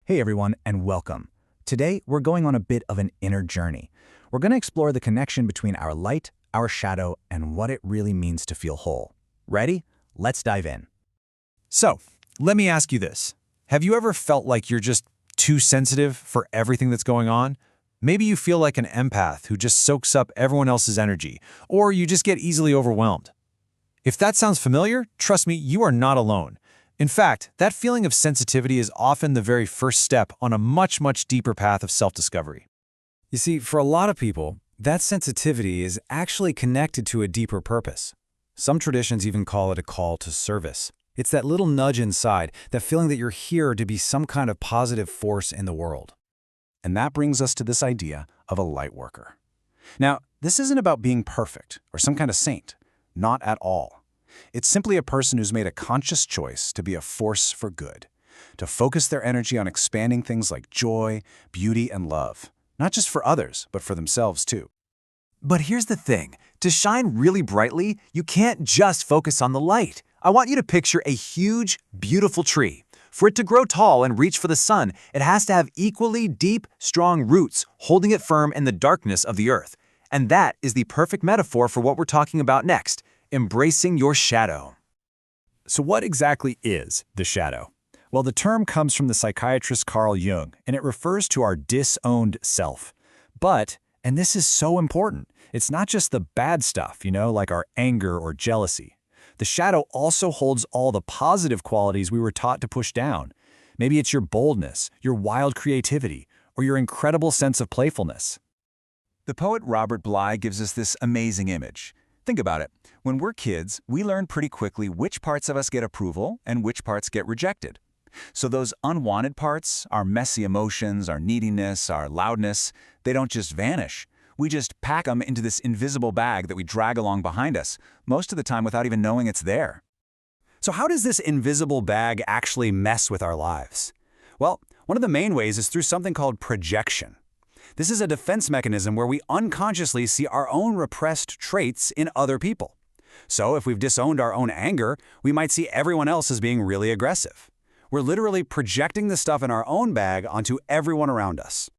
Hey everyone, and welcome. Today, we're going on a bit of an inner journey. We're going to explore the connection between our light, our shadow, and what it really means to feel whole. Ready? Let's dive in. So, let me ask you this. Have you ever felt like you're just too sensitive for everything that's going on? Maybe you feel like an empath who just soaks up everyone else's energy, or you just get easily overwhelmed. If that sounds familiar, trust me, you are not alone. In fact, that feeling of sensitivity is often the very first step on a much, much deeper path of self-discovery. You see, for a lot of people, that sensitivity is actually connected to a deeper purpose. Some traditions even call it a call to service. It's that little nudge inside, that feeling that you're here to be some kind of positive force in the world. And that brings us to this idea of a light worker. Now, this isn't about being perfect or some kind of saint. Not at all. It's simply a person who's made a conscious choice to be a force for good, to focus their energy on expanding things like joy, beauty, and love, not just for others, but for themselves too. But here's the thing. To shine really brightly, you can't just focus on the light. I want you to picture a huge, beautiful tree. For it to grow tall and reach for the sun, it has to have equally deep, strong roots, holding it firm in the darkness of the earth. And that is the perfect metaphor for what we're talking about next. Embracing your shadow. So what exactly is the shadow? Well, the term comes from the psychiatrist Carl Jung, and it refers to our disowned self. But, and this is so important, it's not just the bad stuff, like our anger or jealousy. The shadow also holds all the positive qualities we were taught to push down. Maybe it's your boldness, your wild creativity, or your incredible sense of playfulness. The poet Robert Bly gives us this amazing image. Think about it. When we're kids, we learn pretty quickly which parts of us get approval and which parts get rejected. So those unwanted parts, our messy emotions, our neediness, our loudness, they don't just vanish. We just pack them into this invisible bag that we drag along behind us, most of the time without even knowing it's there. So how does this invisible bag actually mess with our lives? Well, one of the main ways is through something called projection. This is a defense mechanism where we unconsciously see our own repressed traits in other people. So if we've disowned our own anger, we might see everyone else as being really aggressive. We're literally projecting the stuff in our own bag onto everyone around us.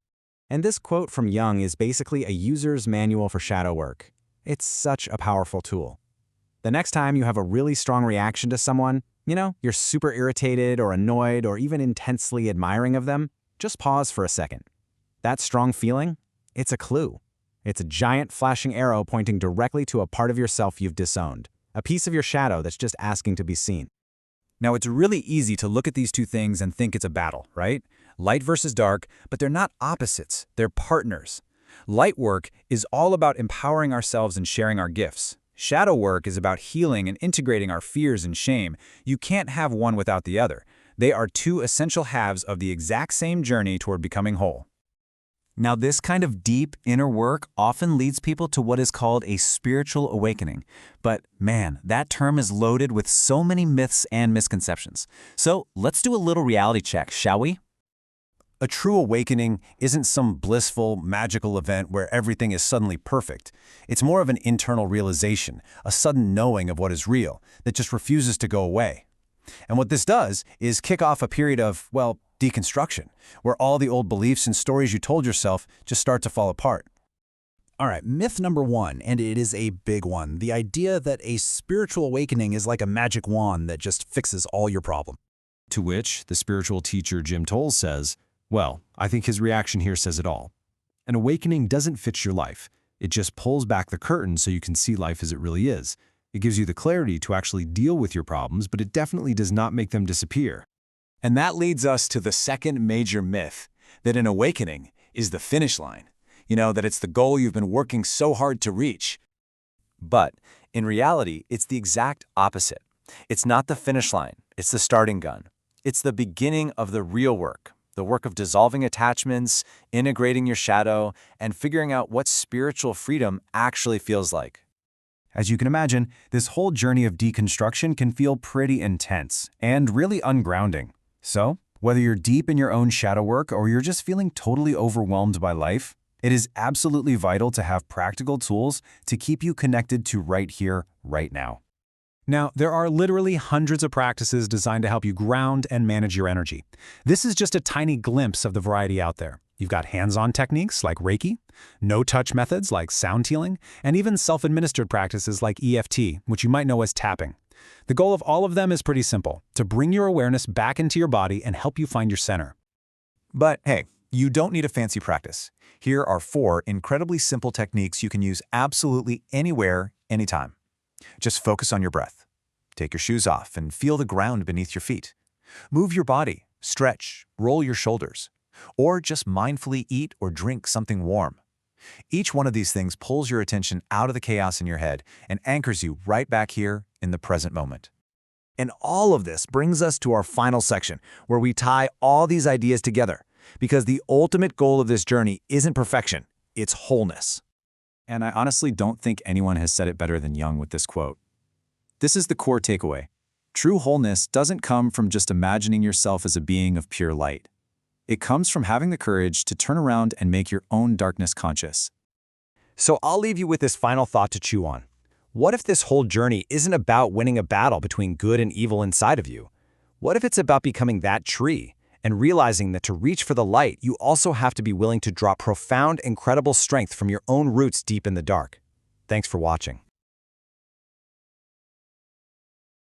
And this quote from Jung is basically a user's manual for shadow work. It's such a powerful tool. The next time you have a really strong reaction to someone, you're super irritated or annoyed or even intensely admiring of them, just pause for a second. That strong feeling? It's a clue. It's a giant flashing arrow pointing directly to a part of yourself you've disowned, a piece of your shadow that's just asking to be seen. Now, it's really easy to look at these two things and think it's a battle, right? Light versus dark, but they're not opposites, they're partners. Light work is all about empowering ourselves and sharing our gifts. Shadow work is about healing and integrating our fears and shame. You can't have one without the other. They are two essential halves of the exact same journey toward becoming whole. Now, this kind of deep inner work often leads people to what is called a spiritual awakening. But man, that term is loaded with so many myths and misconceptions. So let's do a little reality check, shall we? A true awakening isn't some blissful, magical event where everything is suddenly perfect. It's more of an internal realization, a sudden knowing of what is real, that just refuses to go away. And what this does is kick off a period of, deconstruction, where all the old beliefs and stories you told yourself just start to fall apart. All right, myth number one, and it is a big one, the idea that a spiritual awakening is like a magic wand that just fixes all your problems. To which the spiritual teacher Jim Toll says, well, I think his reaction here says it all. An awakening doesn't fix your life. It just pulls back the curtain so you can see life as it really is. It gives you the clarity to actually deal with your problems, but it definitely does not make them disappear. And that leads us to the second major myth, that an awakening is the finish line. That it's the goal you've been working so hard to reach. But in reality, it's the exact opposite. It's not the finish line, it's the starting gun. It's the beginning of the real work, the work of dissolving attachments, integrating your shadow, and figuring out what spiritual freedom actually feels like. As you can imagine, this whole journey of deconstruction can feel pretty intense and really ungrounding. So, whether you're deep in your own shadow work or you're just feeling totally overwhelmed by life, it is absolutely vital to have practical tools to keep you connected to right here, right now. Now, there are literally hundreds of practices designed to help you ground and manage your energy. This is just a tiny glimpse of the variety out there. You've got hands-on techniques like Reiki, no-touch methods like sound healing, and even self-administered practices like EFT, which you might know as tapping. The goal of all of them is pretty simple: to bring your awareness back into your body and help you find your center. But hey, you don't need a fancy practice. Here are 4 incredibly simple techniques you can use absolutely anywhere, anytime. Just focus on your breath. Take your shoes off and feel the ground beneath your feet. Move your body, stretch, roll your shoulders, or just mindfully eat or drink something warm. Each one of these things pulls your attention out of the chaos in your head and anchors you right back here in the present moment. And all of this brings us to our final section, where we tie all these ideas together, because the ultimate goal of this journey isn't perfection, it's wholeness. And I honestly don't think anyone has said it better than Jung with this quote. This is the core takeaway. True wholeness doesn't come from just imagining yourself as a being of pure light. It comes from having the courage to turn around and make your own darkness conscious. So I'll leave you with this final thought to chew on. What if this whole journey isn't about winning a battle between good and evil inside of you? What if it's about becoming that tree and realizing that to reach for the light, you also have to be willing to draw profound, incredible strength from your own roots deep in the dark? Thanks for watching.